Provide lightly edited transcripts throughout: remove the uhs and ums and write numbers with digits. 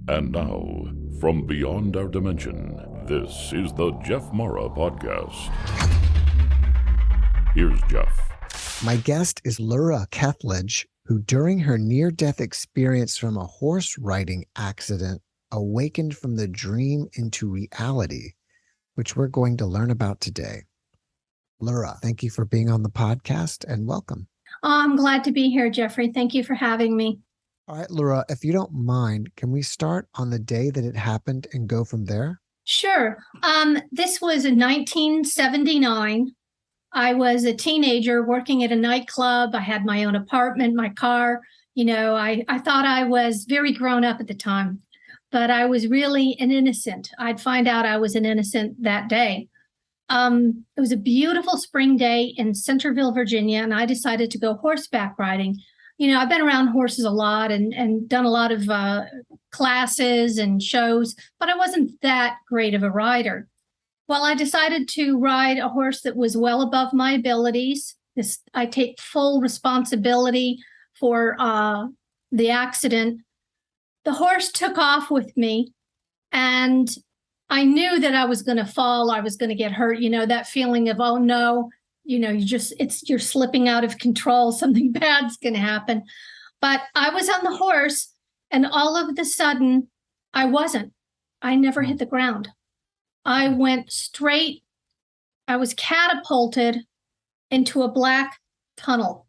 And now, from beyond our dimension, this is the JeffMara podcast. Here's Jeff. My guest is Lura Ketchledge, who during her near-death experience from a horse riding accident awakened from the dream into reality, which we're going to learn about today. Lura, thank you for being on the podcast and welcome. Oh, I'm glad to be here, Jeffrey. Thank you for having me. All right, Lura, if you don't mind, can we start on the day that it happened and go from there? Sure. This was in 1979. I was a teenager working at a nightclub. I had my own apartment, my car. You know, I thought I was very grown up at the time, but I was really an innocent. I'd find out I was an innocent that day. It was a beautiful spring day in Centerville, Virginia, and I decided to go horseback riding. You know, I've been around horses a lot and done a lot of classes and shows, but I wasn't that great of a rider. Well, I decided to ride a horse that was well above my abilities. I take full responsibility for the accident. The horse took off with me, and I knew that I was going to fall. I was going to get hurt. You know, that feeling of, oh no, you know, you're slipping out of control. Something bad's going to happen. But I was on the horse, and all of a sudden I wasn't. I never hit the ground. I went straight. I was catapulted into a black tunnel.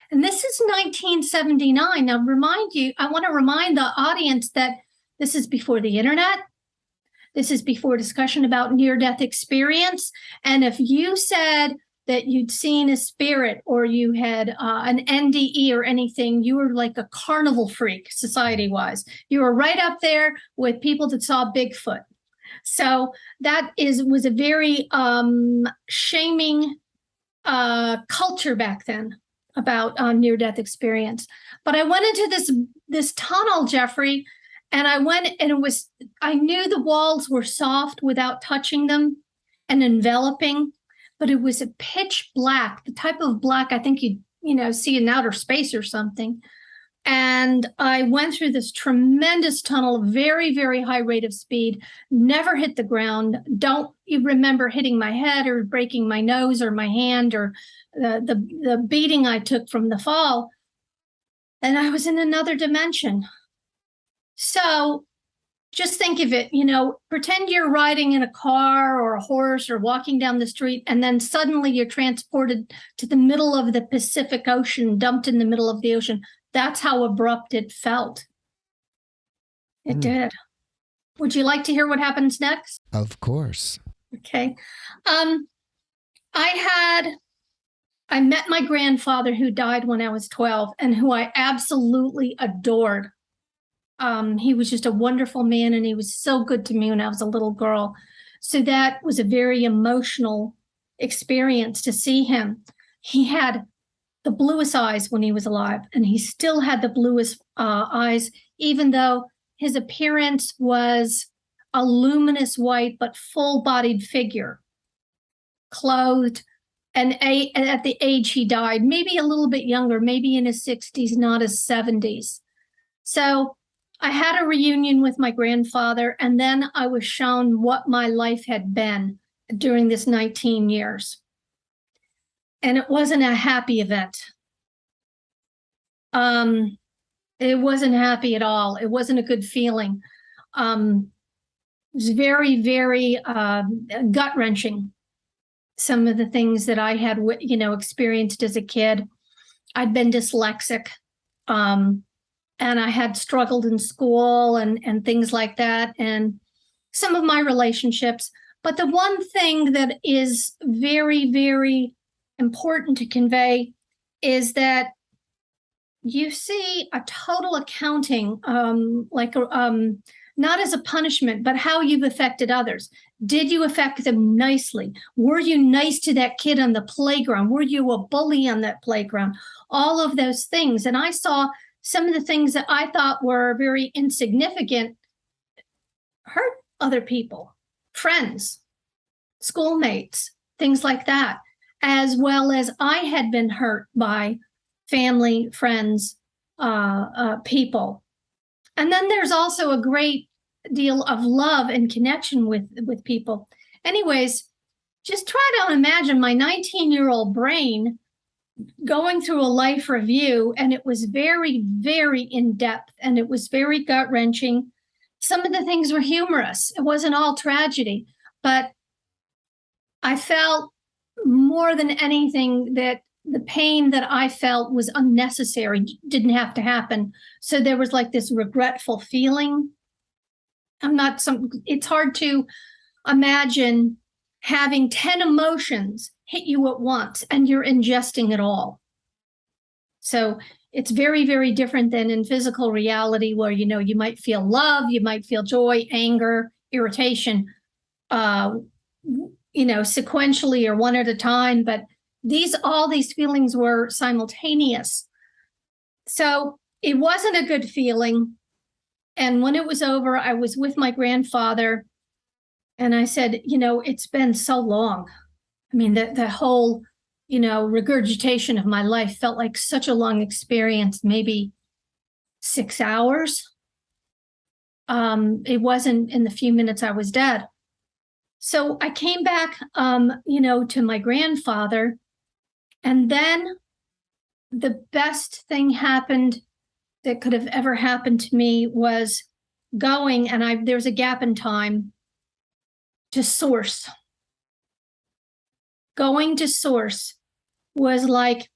And this is 1979. Now, I want to remind the audience that this is before the internet. This is before discussion about near-death experience. And if you said that you'd seen a spirit or you had an NDE or anything, you were like a carnival freak, society-wise. You were right up there with people that saw Bigfoot. So that was a very shaming culture back then about near-death experience. But I went into this tunnel, Jeffrey, and I went, and I knew the walls were soft without touching them and enveloping, but it was a pitch black, the type of black I think you see in outer space or something. And I went through this tremendous tunnel, very, very high rate of speed, never hit the ground. Don't remember hitting my head or breaking my nose or my hand or the beating I took from the fall. And I was in another dimension. So just think of it, pretend you're riding in a car or a horse or walking down the street, and then suddenly you're transported to the middle of the Pacific Ocean, dumped in the middle of the ocean. That's how abrupt it felt. It did. Would you like to hear what happens next? Of course. Okay. I met my grandfather, who died when I was 12 and who I absolutely adored. He was just a wonderful man, and he was so good to me when I was a little girl. So that was a very emotional experience to see him. He had the bluest eyes when he was alive, and he still had the bluest eyes, even though his appearance was a luminous white but full-bodied figure, clothed, and at the age he died, maybe a little bit younger, maybe in his 60s, not his 70s. So I had a reunion with my grandfather, and then I was shown what my life had been during this 19 years. And it wasn't a happy event. It wasn't happy at all. It wasn't a good feeling. It was very, very gut-wrenching. Some of the things that I had, experienced as a kid. I'd been dyslexic. And I had struggled in school and things like that, and some of my relationships. But the one thing that is very, very important to convey is that you see a total accounting, not as a punishment, but how you've affected others. Did you affect them nicely? Were you nice to that kid on the playground? Were you a bully on that playground? All of those things. And I saw some of the things that I thought were very insignificant hurt other people, friends, schoolmates, things like that, as well as I had been hurt by family, friends, people. And then there's also a great deal of love and connection with people. Anyways, just try to imagine my 19-year-old brain going through a life review, and it was very, very in-depth, and it was very gut-wrenching. Some of the things were humorous. It wasn't all tragedy, but I felt more than anything that the pain that I felt was unnecessary, didn't have to happen. So there was like this regretful feeling. It's hard to imagine having 10 emotions hit you at once and you're ingesting it all. So it's very, very different than in physical reality where, you might feel love, you might feel joy, anger, irritation, sequentially or one at a time, but all these feelings were simultaneous. So it wasn't a good feeling. And when it was over, I was with my grandfather and I said, it's been so long. I mean, the whole, regurgitation of my life felt like such a long experience, maybe 6 hours. It wasn't in the few minutes I was dead. So I came back, to my grandfather, and then the best thing happened that could have ever happened to me was going, and there's a gap in time, to source. Going to source was like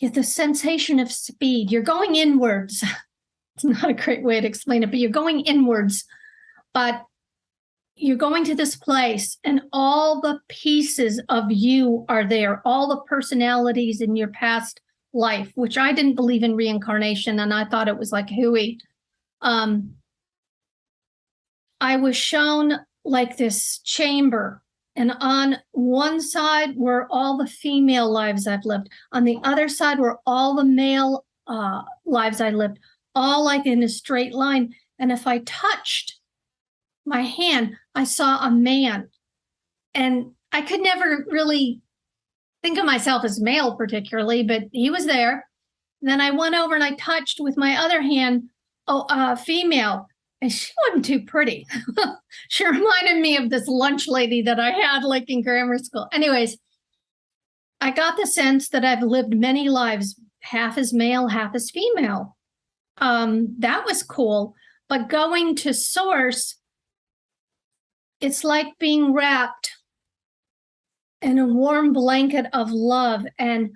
the sensation of speed. You're going inwards. It's not a great way to explain it, but you're going inwards. But you're going to this place and all the pieces of you are there, all the personalities in your past life, which I didn't believe in reincarnation, and I thought it was like hooey. I was shown like this chamber, and on one side were all the female lives I've lived. On the other side were all the male lives I lived, all like in a straight line. And if I touched my hand, I saw a man. And I could never really think of myself as male particularly, but he was there. And then I went over and I touched with my other hand a female, and she wasn't too pretty. She reminded me of this lunch lady that I had like in grammar school. Anyways, I got the sense that I've lived many lives, half as male, half as female. That was cool. But going to source, it's like being wrapped in a warm blanket of love, and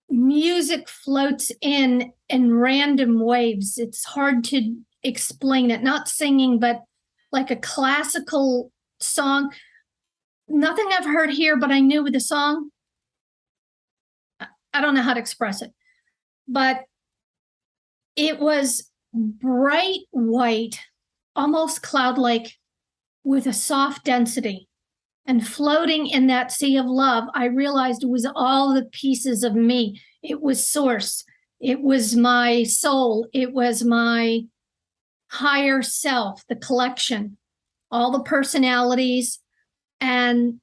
music floats in random waves. It's hard to explain it. Not singing, but like a classical song. Nothing I've heard here, but I knew with the song. I don't know how to express it, but it was bright white, almost cloud-like, with a soft density. And floating in that sea of love, I realized it was all the pieces of me. It was source. It was my soul. It was my higher self, the collection, all the personalities. And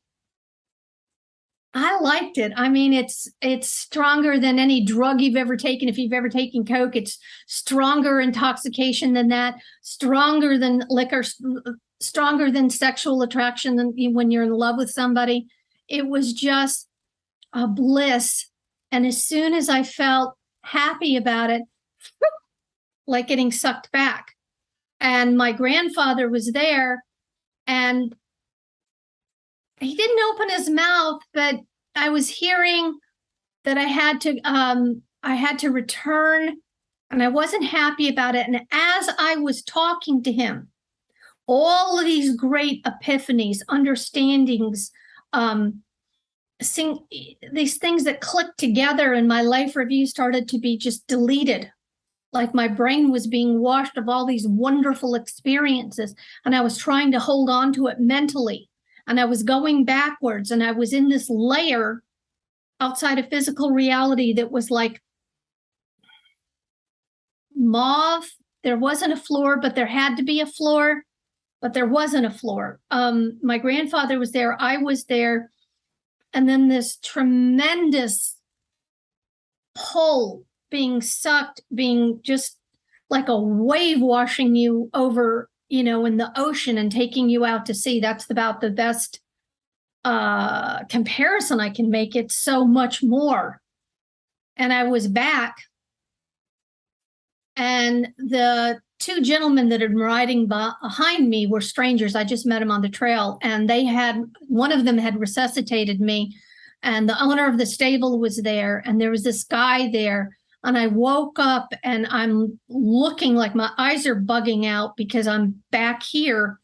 I liked it. I mean, it's stronger than any drug you've ever taken. If you've ever taken Coke, it's stronger intoxication than that, stronger than liquor, stronger than sexual attraction than when you're in love with somebody. It was just a bliss. And as soon as I felt happy about it, like getting sucked back. And my grandfather was there, and he didn't open his mouth, but I was hearing that I had to return, and I wasn't happy about it. And as I was talking to him, all of these great epiphanies, understandings, these things that clicked together in my life review started to be just deleted. Like my brain was being washed of all these wonderful experiences, and I was trying to hold on to it mentally. And I was going backwards, and I was in this layer outside of physical reality that was like mauve. There wasn't a floor, but there had to be a floor, but there wasn't a floor. My grandfather was there. I was there. And then this tremendous pull, being sucked, being just like a wave washing you over, in the ocean and taking you out to sea. That's about the best comparison I can make. It's so much more. And I was back, and the two gentlemen that had been riding behind me were strangers. I just met them on the trail, and one of them had resuscitated me, and the owner of the stable was there, and there was this guy there, and I woke up and I'm looking like my eyes are bugging out because I'm back here.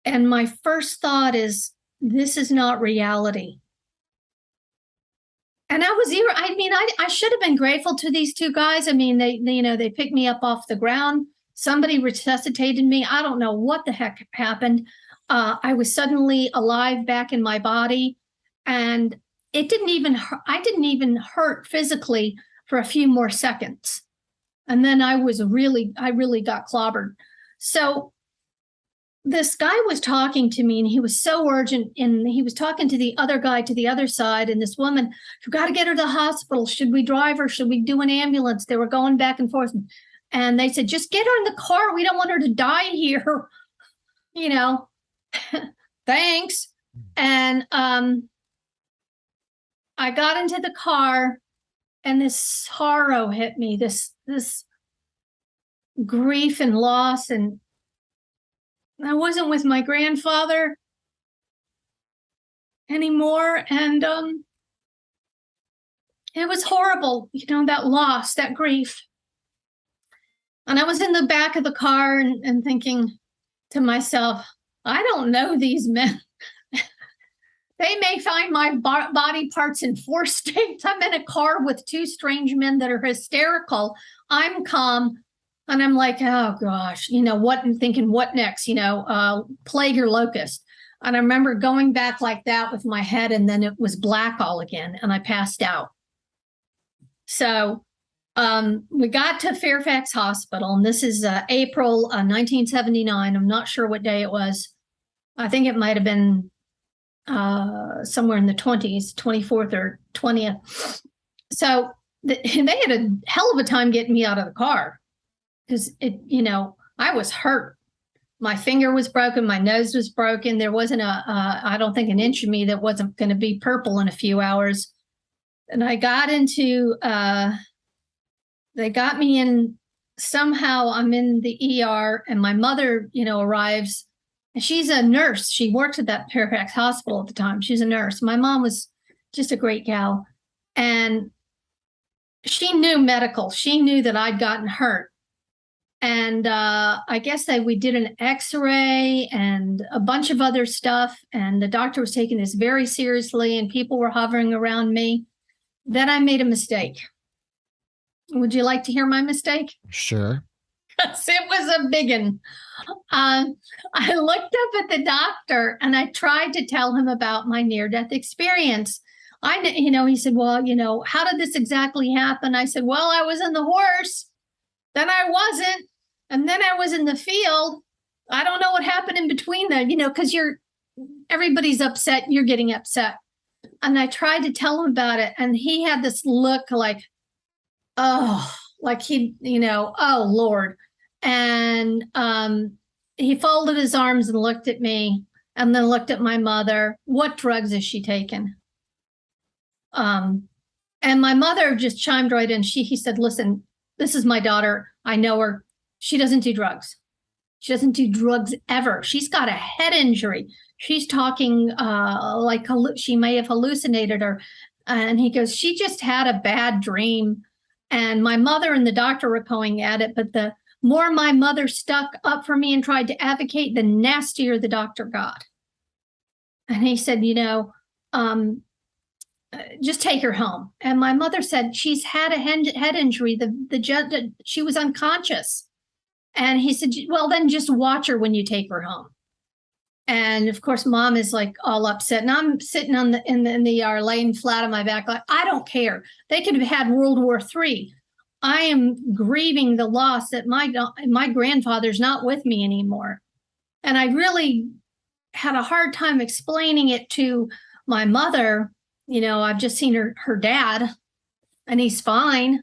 And my first thought is, this is not reality. And I should have been grateful to these two guys. I mean, they picked me up off the ground. Somebody resuscitated me. I don't know what the heck happened. I was suddenly alive back in my body, and I didn't even hurt physically for a few more seconds. And then I really got clobbered. So this guy was talking to me, and he was so urgent, and he was talking to the other guy to the other side, and this woman, you got to get her to the hospital. Should we drive her? Should we do an ambulance? They were going back and forth. And they said, just get her in the car. We don't want her to die here. Thanks. And I got into the car, and this sorrow hit me, this grief and loss. And I wasn't with my grandfather anymore. And it was horrible, that loss, that grief. And I was in the back of the car and thinking to myself, I don't know these men. They may find my body parts in 4 states. I'm in a car with 2 strange men that are hysterical. I'm calm. And I'm like, oh gosh, I'm thinking, what next? Plague or locust. And I remember going back like that with my head, and then it was black all again, and I passed out. So we got to Fairfax Hospital, and this is April 1979. I'm not sure what day it was. I think it might have been somewhere in the 20s, 24th or 20th. So they had a hell of a time getting me out of the car. Because I was hurt. My finger was broken. My nose was broken. There wasn't I don't think an inch of me that wasn't going to be purple in a few hours. And I got into, they got me in, somehow I'm in the ER, and my mother, arrives, and she's a nurse. She worked at that Fairfax Hospital at the time. She's a nurse. My mom was just a great gal. And she knew medical. She knew that I'd gotten hurt. And I guess we did an X-ray and a bunch of other stuff. And the doctor was taking this very seriously, and people were hovering around me. Then I made a mistake. Would you like to hear my mistake? Sure. Because it was a big one. I looked up at the doctor, and I tried to tell him about my near-death experience. He said, well, how did this exactly happen? I said, well, I was in the horse. Then I wasn't. And then I was in the field. I don't know what happened in between that, because everybody's upset. You're getting upset. And I tried to tell him about it. And he had this look like, oh, like oh, Lord. And he folded his arms and looked at me, and then looked at my mother. What drugs is she taking? And my mother just chimed right in. He said, listen, this is my daughter. I know her. She doesn't do drugs. She doesn't do drugs ever. She's got a head injury. She's talking like she may have hallucinated her. And he goes, she just had a bad dream. And my mother and the doctor were going at it. But the more my mother stuck up for me and tried to advocate, the nastier the doctor got. And he said, just take her home. And my mother said, she's had a head injury. She was unconscious. And he said, well, then just watch her when you take her home. And of course, mom is like all upset. And I'm sitting in the ER, laying flat on my back, like, I don't care. They could have had World War III. I am grieving the loss that my grandfather's not with me anymore. And I really had a hard time explaining it to my mother. I've just seen her dad, and he's fine.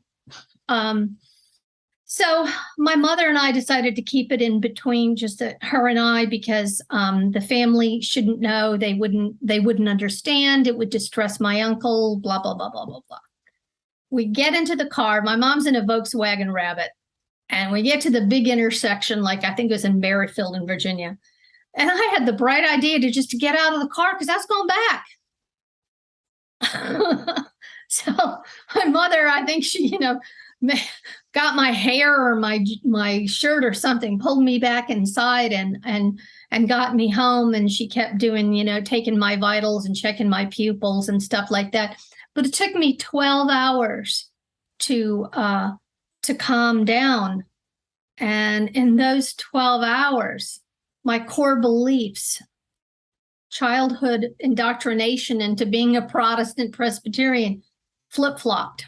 So my mother and I decided to keep it in between just her and I because the family shouldn't know. They wouldn't understand. It would distress my uncle, blah, blah, blah, blah, blah, blah. We get into the car. My mom's in a Volkswagen Rabbit. And we get to the big intersection, like I think it was in Merrifield in Virginia. And I had the bright idea to get out of the car because I was going back. So my mother, I think she, got my hair or my shirt or something, pulled me back inside and got me home. And she kept doing, taking my vitals and checking my pupils and stuff like that. But it took me 12 hours to calm down. And in those 12 hours, my core beliefs, childhood indoctrination into being a Protestant Presbyterian, flip-flopped.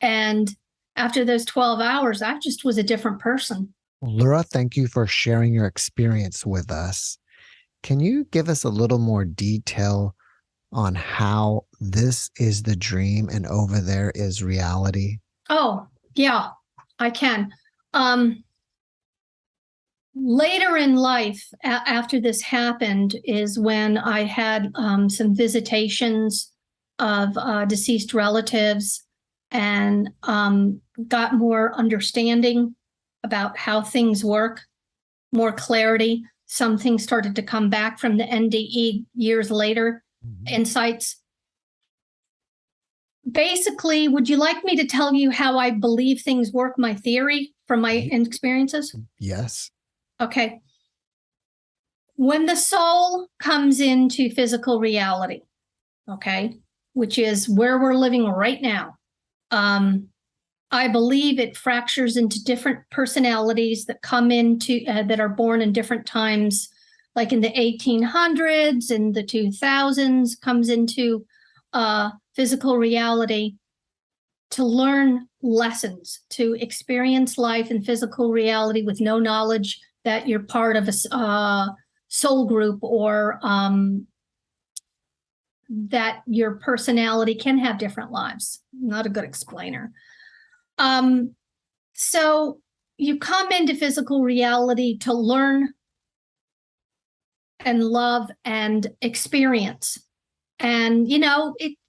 And after those 12 hours, I just was a different person. Lura, thank you for sharing your experience with us. Can you give us a little more detail on how this is the dream and over there is reality? Oh, yeah, I can. Later in life, after this happened, is when I had some visitations of deceased relatives and got more understanding about how things work, more clarity. Some things started to come back from the NDE years later, insights. Basically, would you like me to tell you how I believe things work, my theory from my experiences? Yes. Okay. When the soul comes into physical reality, okay, which is where we're living right now, I believe it fractures into different personalities that come into, that are born in different times, like in the 1800s and the 2000s, comes into physical reality to learn lessons, to experience life in physical reality with no knowledge that you're part of a soul group or that your personality can have different lives. I'm not a good explainer. So you come into physical reality to learn and love and experience. And,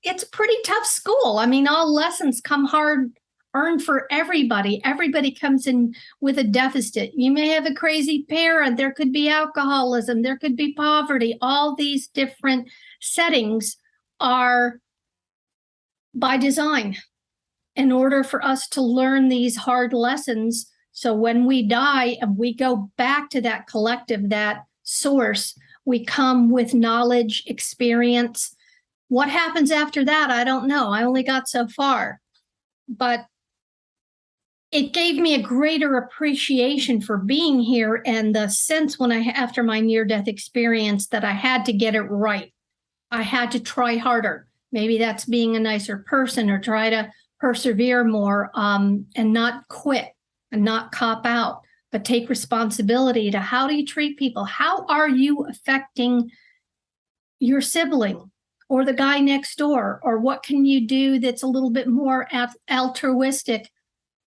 it's a pretty tough school. I mean, all lessons come hard earned for everybody. Everybody comes in with a deficit. You may have a crazy parent. There could be alcoholism. There could be poverty. All these different settings are by design in order for us to learn these hard lessons. So when we die and we go back to that collective, that source, we come with knowledge, experience. What happens after that? I don't know. I only got so far. But it gave me a greater appreciation for being here and the sense when after my near-death experience that I had to get it right. I had to try harder. Maybe that's being a nicer person or try to persevere more and not quit and not cop out, but take responsibility to how do you treat people? How are you affecting your sibling or the guy next door? Or what can you do that's a little bit more altruistic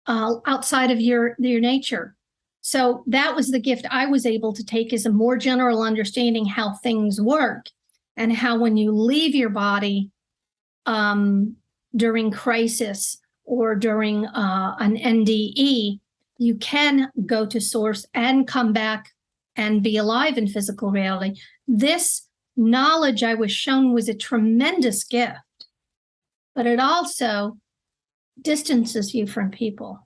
outside of your nature? So that was the gift I was able to take, is a more general understanding how things work and how when you leave your body during crisis or during an NDE, you can go to source and come back and be alive in physical reality. This knowledge I was shown was a tremendous gift, but it also distances you from people.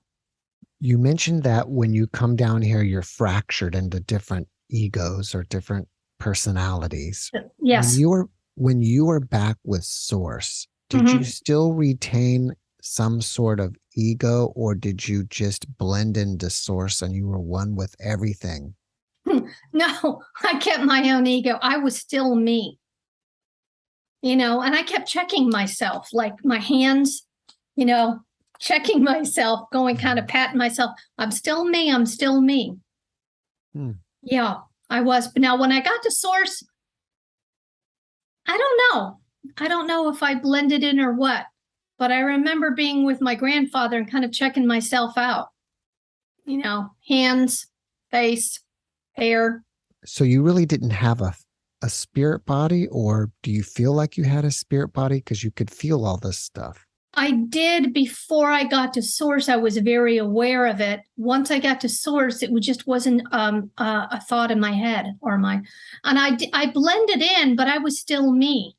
You mentioned that when you come down here, you're fractured into different egos or different personalities. Yes. When you were back with source, did you still retain some sort of ego, or did you just blend into source and you were one with everything? No, I kept my own ego. I was still me, and I kept checking myself, like my hands, checking myself, going kind of patting myself. I'm still me. I'm still me. Yeah, I was. But now when I got to source, I don't know. I don't know if I blended in or what. But I remember being with my grandfather and kind of checking myself out, hands, face, hair. So you really didn't have a spirit body, or do you feel like you had a spirit body because you could feel all this stuff? I did before I got to source. I was very aware of it. Once I got to source, it just wasn't a thought in my head and I blended in, but I was still me.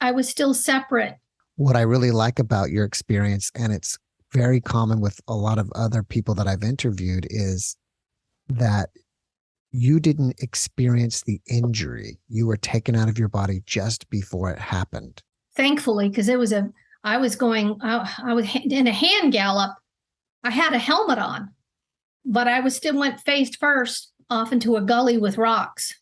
I was still separate. What I really like about your experience, and it's very common with a lot of other people that I've interviewed, is that you didn't experience the injury. You were taken out of your body just before it happened. Thankfully, because I was in a hand gallop. I had a helmet on, but I still went face first off into a gully with rocks.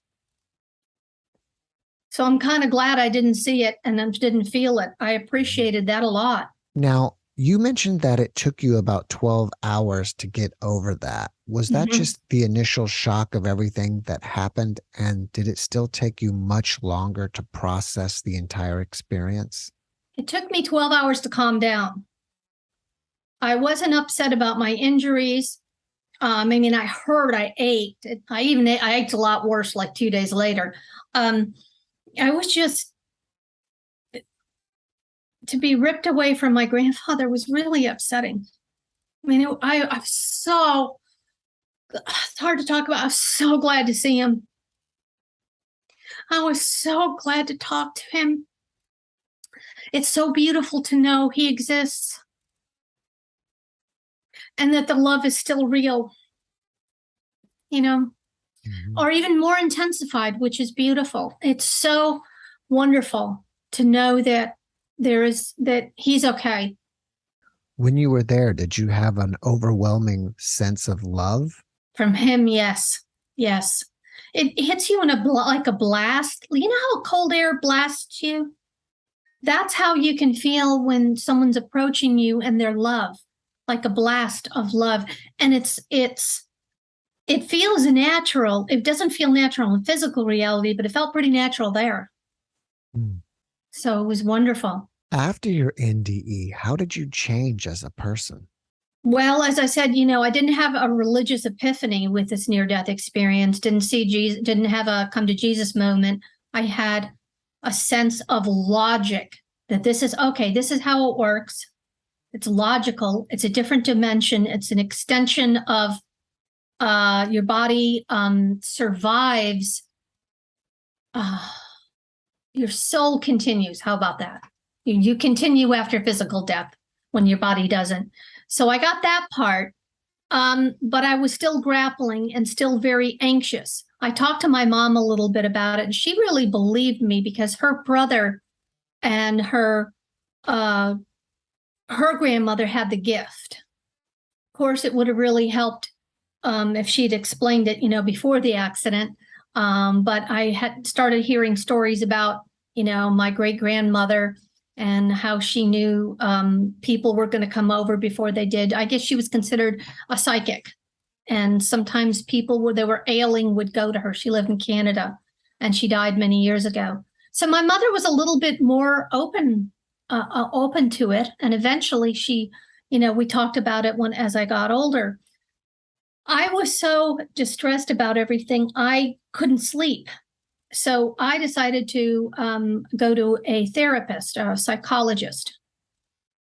So I'm kind of glad I didn't see it and then didn't feel it. I appreciated that a lot. Now, you mentioned that it took you about 12 hours to get over that. Was that just the initial shock of everything that happened? And did it still take you much longer to process the entire experience? It took me 12 hours to calm down. I wasn't upset about my injuries. I ate. I ate a lot worse like 2 days later. I was just, to be ripped away from my grandfather was really upsetting. I mean, it's hard to talk about. I was so glad to see him. I was so glad to talk to him. It's so beautiful to know he exists and that the love is still real, or even more intensified, which is beautiful. It's so wonderful to know that that he's okay. When you were there, did you have an overwhelming sense of love? From him, yes. Yes. It hits you in like a blast. You know how cold air blasts you? That's how you can feel when someone's approaching you and their love, like a blast of love. And it feels natural. It doesn't feel natural in physical reality, but it felt pretty natural there. So it was wonderful. After your NDE, how did you change as a person? Well, as I said, I didn't have a religious epiphany with this near-death experience. Didn't see Jesus, didn't have a come to Jesus moment. I had a sense of logic that this is okay. This is how it works. It's logical. It's a different dimension. It's an extension of your body survives. Your soul continues. How about that? You continue after physical death when your body doesn't. So I got that part, but I was still grappling and still very anxious. I talked to my mom a little bit about it, and she really believed me because her brother and her grandmother had the gift. Of course, it would have really helped if she'd explained it, before the accident. But I had started hearing stories about, my great-grandmother and how she knew people were going to come over before they did. I guess she was considered a psychic. And sometimes people they were ailing would go to her. She lived in Canada and she died many years ago. So my mother was a little bit more open to it. And eventually she, we talked about it as I got older. I was so distressed about everything, I couldn't sleep. So I decided to go to a therapist, a psychologist.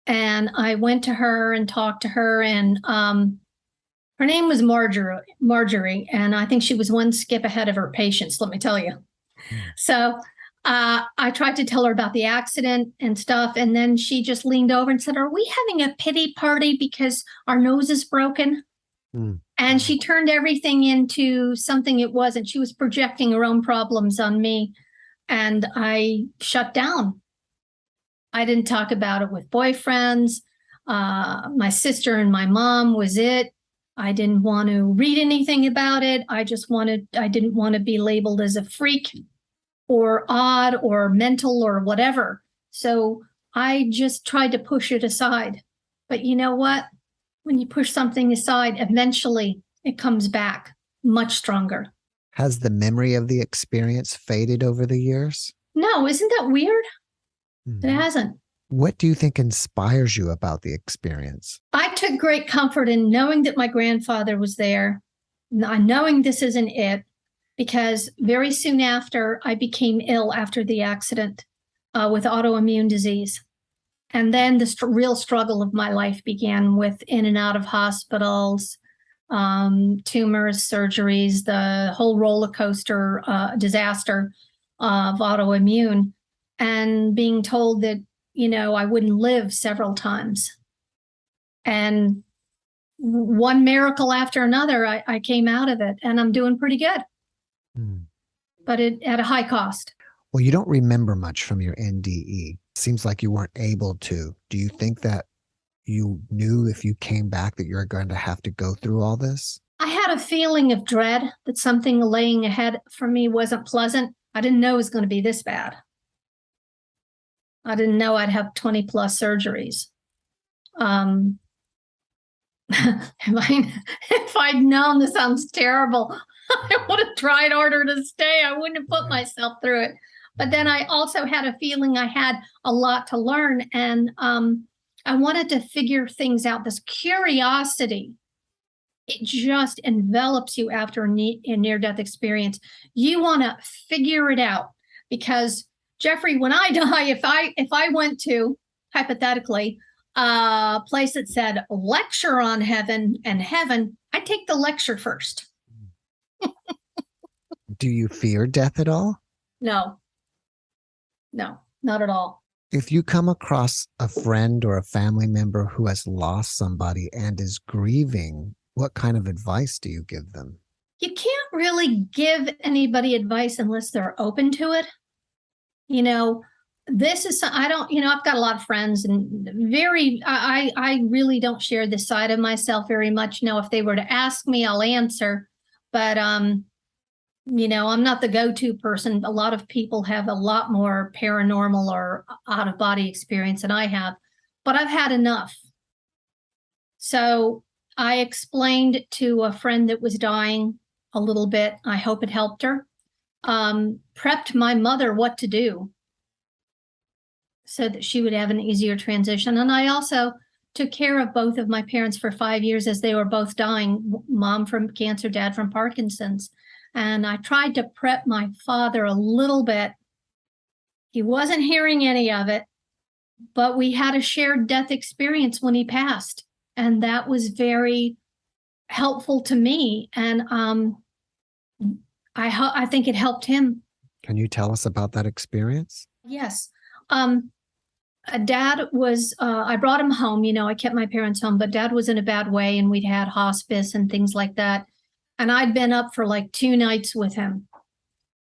And I went to her and talked to her, and her name was Marjorie, and I think she was one skip ahead of her patients, let me tell you. So I tried to tell her about the accident and stuff, and then she just leaned over and said, "Are we having a pity party because our nose is broken?" And she turned everything into something it wasn't. She was projecting her own problems on me, and I shut down. I didn't talk about it with boyfriends. My sister and my mom was it. I didn't want to read anything about it. I didn't want to be labeled as a freak or odd or mental or whatever. So I just tried to push it aside. But you know what? When you push something aside, eventually it comes back much stronger. Has the memory of the experience faded over the years? No, isn't that weird? It hasn't. What do you think inspires you about the experience? I took great comfort in knowing that my grandfather was there, knowing this isn't it, because very soon after I became ill after the accident with autoimmune disease. And then the real struggle of my life began with in and out of hospitals, tumors, surgeries, the whole roller coaster disaster of autoimmune, and being told that, I wouldn't live several times. And one miracle after another, I came out of it, and I'm doing pretty good, but at a high cost. Well, you don't remember much from your NDE. Seems like you weren't able to. Do you think that you knew if you came back that you're going to have to go through all this? I had a feeling of dread that something laying ahead for me wasn't pleasant. I didn't know it was going to be this bad. I didn't know I'd have 20 plus surgeries. If I'd known, this sounds terrible, I would have tried harder to stay. I wouldn't have put myself through it. But then I also had a feeling I had a lot to learn, and I wanted to figure things out. This curiosity, it just envelops you after a near-death experience. You want to figure it out, because Jeffrey, when I die, if I went to, hypothetically, a place that said lecture on heaven and heaven, I'd take the lecture first. Do you fear death at all? No, not at all. If you come across a friend or a family member who has lost somebody and is grieving, what kind of advice do you give them? You can't really give anybody advice unless they're open to it. This is, I've got a lot of friends, and I really don't share this side of myself very much. If they were to ask me, I'll answer, but I'm not the go-to person. A lot of people have a lot more paranormal or out-of-body experience than I have, but I've had enough. So I explained to a friend that was dying a little bit. I hope it helped her. Prepped my mother what to do so that she would have an easier transition. And I also took care of both of my parents for 5 years as they were both dying, mom from cancer, dad from Parkinson's. And I tried to prep my father a little bit. He wasn't hearing any of it, but we had a shared death experience when he passed. And that was very helpful to me. And I think it helped him. Can you tell us about that experience? Yes. Dad was, I brought him home, I kept my parents home, but Dad was in a bad way, and we'd had hospice and things like that. And I'd been up for like 2 nights with him.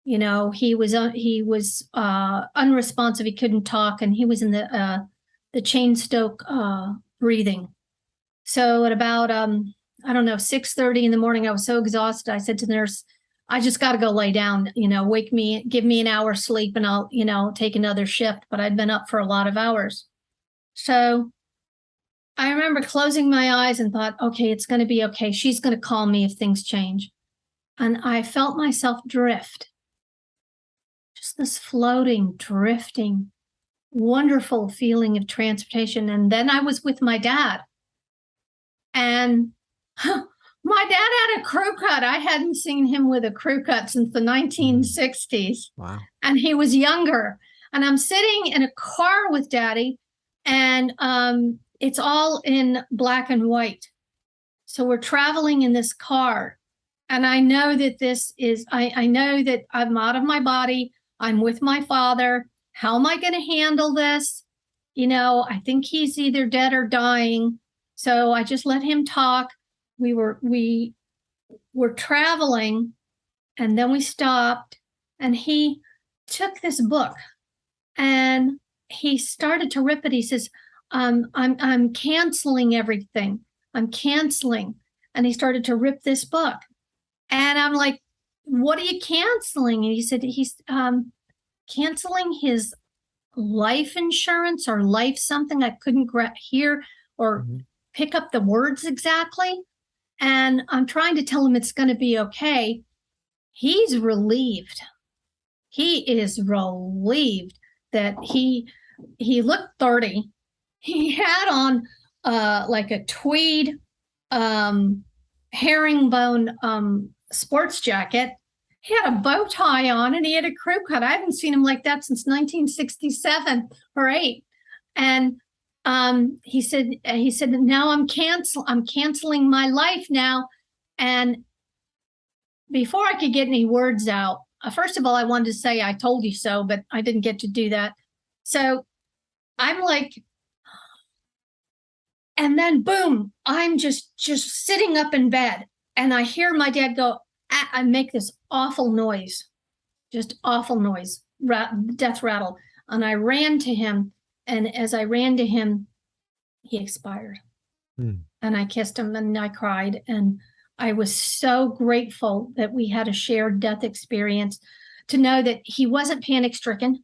He was unresponsive. He couldn't talk, and he was in the chain stoke breathing. So at about, 6:30 in the morning, I was so exhausted. I said to the nurse, I just got to go lay down, wake me, give me an hour sleep, and I'll, take another shift. But I'd been up for a lot of hours. So I remember closing my eyes and thought, okay, it's going to be okay. She's going to call me if things change. And I felt myself drift. Just this floating, drifting, wonderful feeling of transportation. And then I was with my dad. And my dad had a crew cut. I hadn't seen him with a crew cut since the 1960s. Wow. And he was younger. And I'm sitting in a car with Daddy, and it's all in black and white. So we're traveling in this car. And I know that I know that I'm out of my body. I'm with my father. How am I going to handle this? I think he's either dead or dying. So I just let him talk. We were traveling, and then we stopped, and he took this book and he started to rip it. He says, I'm canceling everything. I'm canceling. And he started to rip this book. And I'm like, what are you canceling? And he said, he's canceling his life insurance or life something. I couldn't hear or pick up the words exactly. And I'm trying to tell him it's going to be okay. He's relieved. He is relieved that he he looked 30. He had on like a tweed herringbone sports jacket. He had a bow tie on and he had a crew cut. I haven't seen him like that since 1967 or 8. And he said, now I'm canceling my life now. And before I could get any words out, first of all, I wanted to say, I told you so, but I didn't get to do that. So I'm like, and then boom, I'm just sitting up in bed and I hear my dad go, I make this awful noise, just awful noise, death rattle. And I ran to him. And as I ran to him, he expired. And I kissed him and I cried. And I was so grateful that we had a shared death experience, to know that he wasn't panic stricken.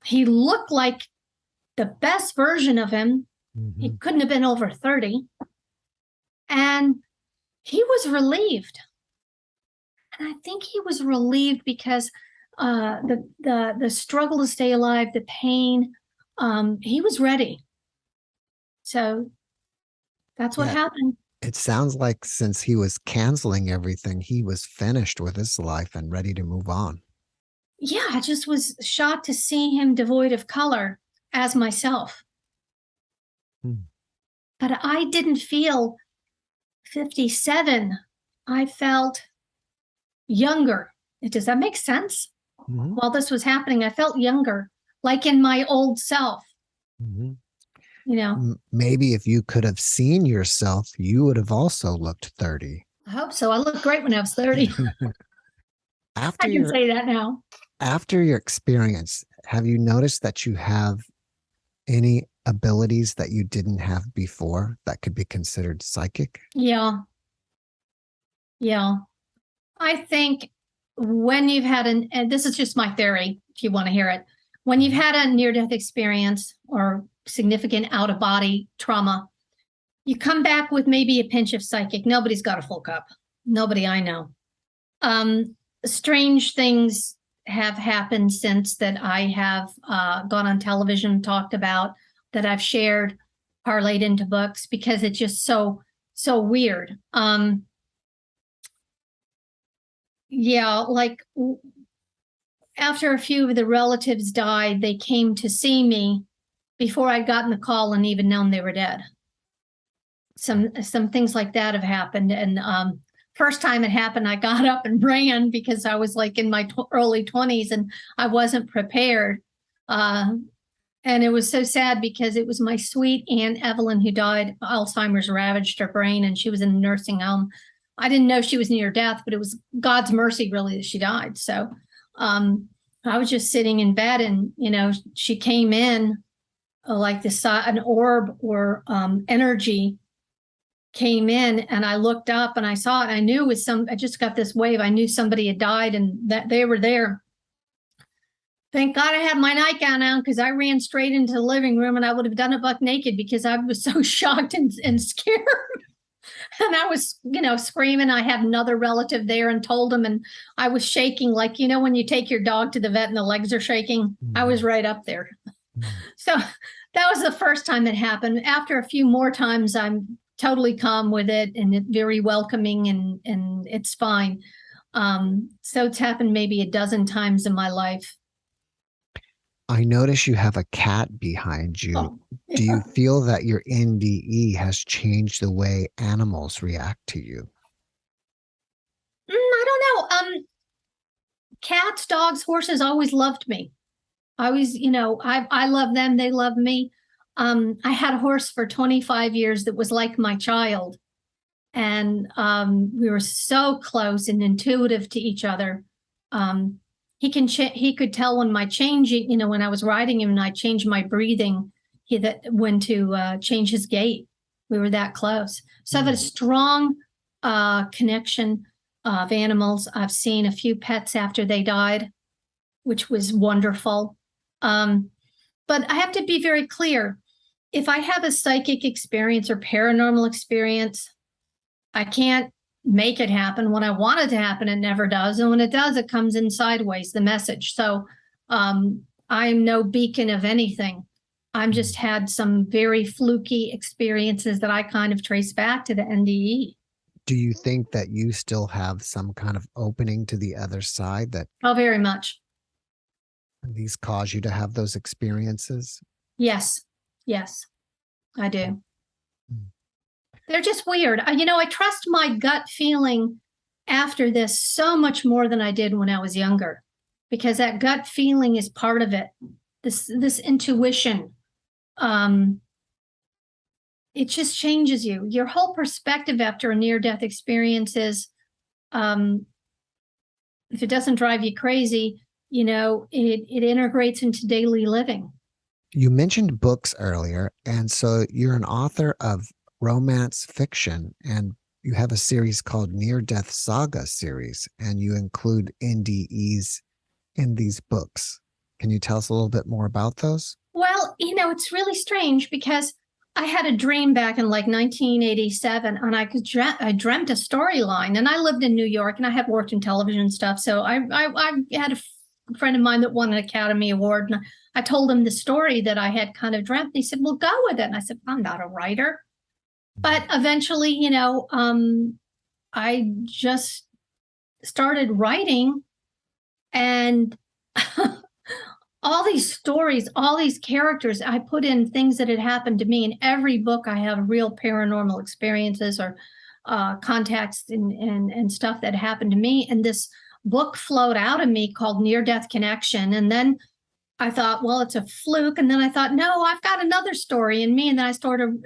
He looked like the best version of him. He couldn't have been over 30. And he was relieved. And I think he was relieved because the struggle to stay alive, the pain, he was ready. So that's what happened. It sounds like since he was canceling everything, he was finished with his life and ready to move on. Yeah, I just was shocked to see him devoid of color as myself. But I didn't feel 57. I felt younger. Does that make sense? While this was happening, I felt younger, like in my old self. You know, maybe if you could have seen yourself, you would have also looked 30. I hope so. I looked great when I was 30. I can say that now. After your experience, have you noticed that you have any abilities that you didn't have before that could be considered psychic? Yeah. I think when you've had and this is just my theory, if you want to hear it, when you've had a near-death experience or significant out-of-body trauma, you come back with maybe a pinch of psychic. Nobody's got a full cup. Nobody I know. Strange things have happened since that I have gone on television, talked about, that I've shared, parlayed into books, because it's just so weird. Like after a few of the relatives died, they came to see me before I'd gotten the call and even known they were dead. Some things like that have happened. And first time it happened, I got up and ran because I was like in my early 20s and I wasn't prepared. And it was so sad because it was my sweet Aunt Evelyn who died. Alzheimer's ravaged her brain and she was in a nursing home. I didn't know she was near death, but it was God's mercy really that she died. So I was just sitting in bed and, she came in like an orb or energy came in, and I looked up and I saw it. I knew it was I just got this wave. I knew somebody had died and that they were there. Thank God I had my nightgown on, because I ran straight into the living room and I would have done it buck naked because I was so shocked and scared. And I was, screaming. I had another relative there and told him, and I was shaking like, when you take your dog to the vet and the legs are shaking, I was right up there. So that was the first time it happened. After a few more times, I'm totally calm with it and very welcoming and it's fine. So it's happened maybe a dozen times in my life. I notice you have a cat behind you. Oh, yeah. Do you feel that your NDE has changed the way animals react to you? I don't know. Cats, dogs, horses always loved me. I always, I love them. They love me. I had a horse for 25 years that was like my child. And we were so close and intuitive to each other. He could tell when my changing, when I was riding him and I changed my breathing, when to change his gait. We were that close. So I've had a strong connection of animals. I've seen a few pets after they died, which was wonderful. But I have to be very clear. If I have a psychic experience or paranormal experience, I can't make it happen. When I want it to happen, it never does. And when it does, it comes in sideways, the message. So I'm no beacon of anything. I'm just had some very fluky experiences that I kind of trace back to the NDE. Do you think that you still have some kind of opening to the other side, that Oh, very much. these cause you to have those experiences? Yes. Yes, I do. Mm. They're just weird. I trust my gut feeling after this so much more than I did when I was younger, because that gut feeling is part of it. This intuition, it just changes you. Your whole perspective after a near-death experience is, if it doesn't drive you crazy, it integrates into daily living. You mentioned books earlier, and so you're an author of romance fiction, and you have a series called Near Death Saga series, and you include NDEs in these books. Can you tell us a little bit more about those? Well, it's really strange because I had a dream back in like 1987, and I dreamt a storyline, and I lived in New York, and I had worked in television stuff. So I had a friend of mine that won an Academy Award, and I told him the story that I had kind of dreamt. And he said, "Well, go with it." And I said, "I'm not a writer." But eventually, I just started writing, and all these stories, all these characters, I put in things that had happened to me. In every book, I have real paranormal experiences or contacts and stuff that happened to me. And this book flowed out of me called Near Death Connection. And then I thought, well, it's a fluke. And then I thought, no, I've got another story in me. And then I started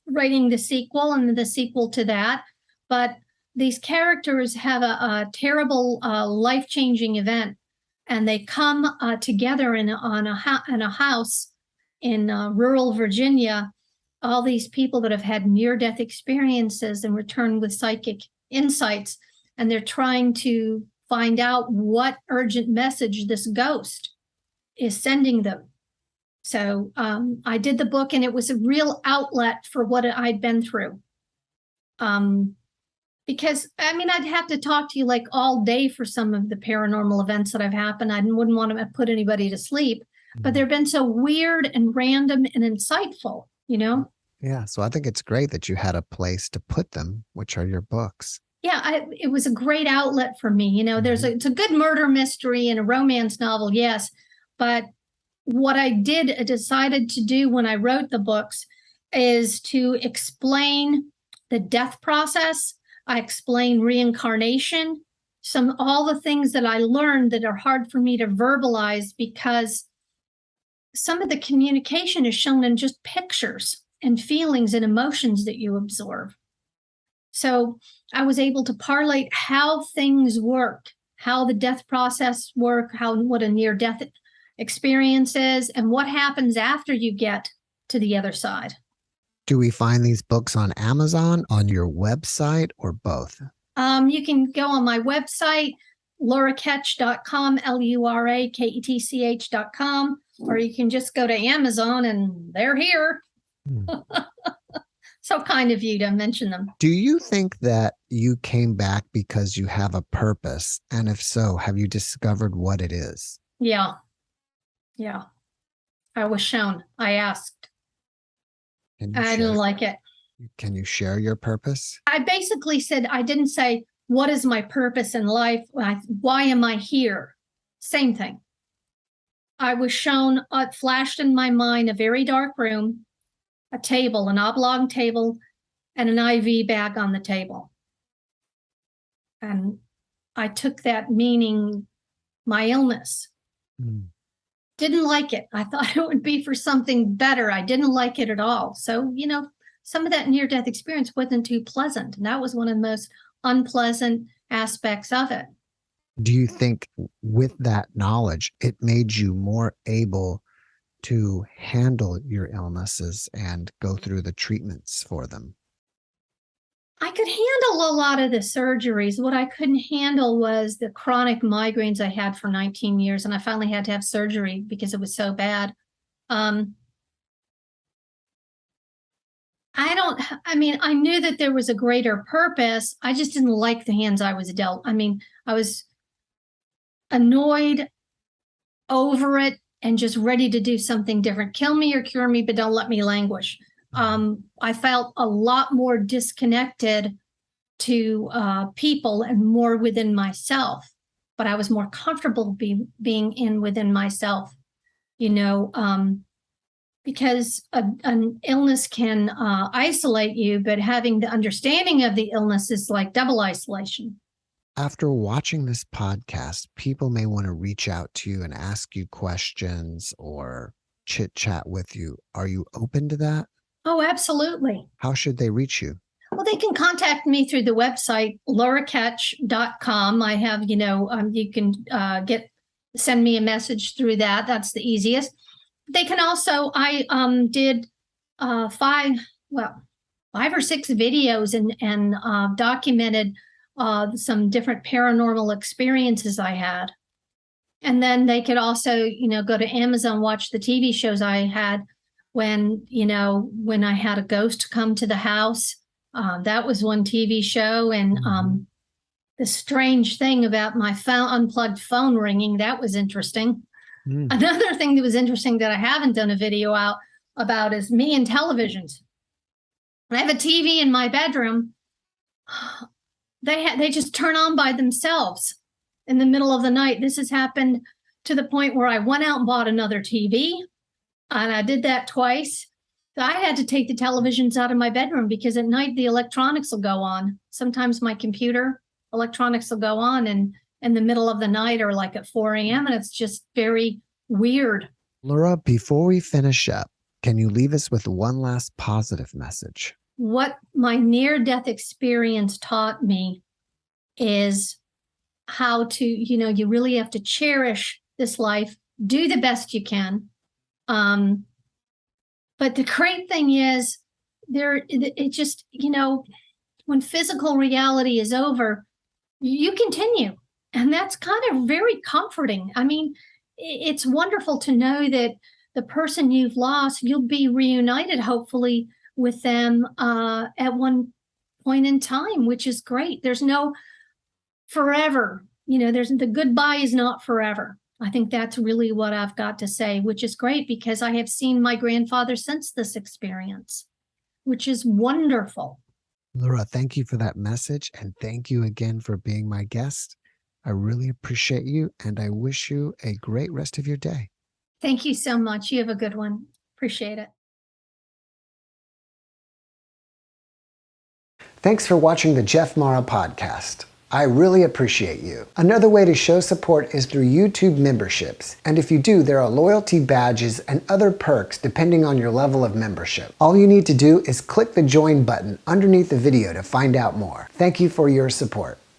writing the sequel and the sequel to that. But these characters have a terrible life-changing event, and they come together in a house in rural Virginia. All these people that have had near-death experiences and return with psychic insights, and they're trying to find out what urgent message this ghost is sending them. So I did the book, and it was a real outlet for what I'd been through. Because, I'd have to talk to you like all day for some of the paranormal events that have happened. I wouldn't want to put anybody to sleep, but they've been so weird and random and insightful, Yeah, so I think it's great that you had a place to put them, which are your books. Yeah, it was a great outlet for me. It's a good murder mystery and a romance novel, yes, but what I decided to do when I wrote the books is to explain the death process. I explain reincarnation, all the things that I learned that are hard for me to verbalize, because some of the communication is shown in just pictures and feelings and emotions that you absorb. So I was able to parlate how things work, how the death process work, what a near-death experience is, and what happens after you get to the other side. Do we find these books on Amazon, on your website, or both? You can go on my website, luraketch.com, LURAKETCH.com, or you can just go to Amazon and they're here. So kind of you to mention them. Do you think that you came back because you have a purpose? And if so, have you discovered what it is? Yeah. Yeah. I was shown. I asked. I didn't like it. Can you share your purpose? I basically said, I didn't say, what is my purpose in life? Why am I here? Same thing. I was shown, it flashed in my mind, a very dark room, a table, an oblong table, and an IV bag on the table. And I took that meaning my illness. Didn't like it. I thought it would be for something better. I didn't like it at all. So, some of that near-death experience wasn't too pleasant. And that was one of the most unpleasant aspects of it. Do you think with that knowledge, it made you more able to handle your illnesses and go through the treatments for them? I could handle a lot of the surgeries. What I couldn't handle was the chronic migraines I had for 19 years. And I finally had to have surgery because it was so bad. I knew that there was a greater purpose. I just didn't like the hands I was dealt. I was annoyed over it and just ready to do something different. Kill me or cure me, but don't let me languish. I felt a lot more disconnected to people and more within myself, but I was more comfortable being within myself, because an illness can isolate you, but having the understanding of the illness is like double isolation. After watching this podcast, people may want to reach out to you and ask you questions or chit chat with you. Are you open to that? Oh, absolutely. How should they reach you? Well, they can contact me through the website, LuraKetch.com. I have, you can send me a message through that. That's the easiest. They can also, I did 5 or 6 videos and documented some different paranormal experiences I had. And then they could also, go to Amazon, watch the TV shows I had when I had a ghost come to the house. That was one TV show. And the strange thing about my unplugged phone ringing, that was interesting. Another thing that was interesting that I haven't done a video about is me and televisions. I have a TV in my bedroom. They just turn on by themselves in the middle of the night. This has happened to the point where I went out and bought another TV, and I did that twice. So I had to take the televisions out of my bedroom because at night the electronics will go on. Sometimes my computer electronics will go on and in the middle of the night or like at 4 a.m. and it's just very weird. Lura, before we finish up, can you leave us with one last positive message? What my near-death experience taught me is how to, you really have to cherish this life, do the best you can. But the great thing is it just, when physical reality is over, you continue. And that's kind of very comforting. I mean, it's wonderful to know that the person you've lost, you'll be reunited, hopefully, with them at one point in time, which is great. There's no forever, the goodbye is not forever. I think that's really what I've got to say, which is great because I have seen my grandfather since this experience, which is wonderful. Lura, thank you for that message. And thank you again for being my guest. I really appreciate you, and I wish you a great rest of your day. Thank you so much. You have a good one. Appreciate it. Thanks for watching the JeffMara podcast. I really appreciate you. Another way to show support is through YouTube memberships. And if you do, there are loyalty badges and other perks depending on your level of membership. All you need to do is click the join button underneath the video to find out more. Thank you for your support.